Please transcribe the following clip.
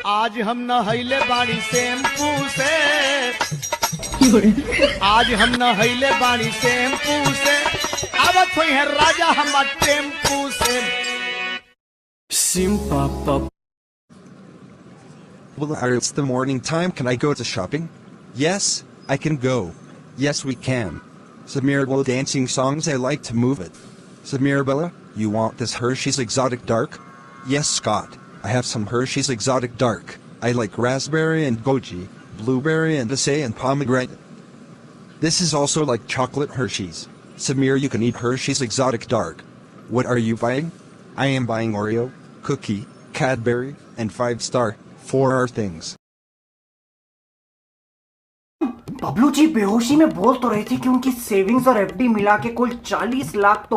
आज हम नहैले बाड़ी शैम्पू से, आज हम नहैले बाड़ी शैम्पू से, आवत हुई है राजा हमार टेम्पू से। Simpapa. Well, it's the morning time. Can I go to shopping? Yes, I can go. Yes, we can. Samir, well, dancing songs, I like to move it. Samir, Bella, you want this Hershey's Exotic Dark? Yes, Scott. I have some Hershey's Exotic Dark. I like raspberry and goji, blueberry and acai and pomegranate. This is also like chocolate Hershey's. Samir, you can eat Hershey's Exotic Dark. What are you buying? I am buying Oreo, cookie, Cadbury, and 5-star. 4 are things. Bablu ji बेहोशी में बोल तो रहे थे कि उनकी savings और FD मिला के कुल 40 लाख तो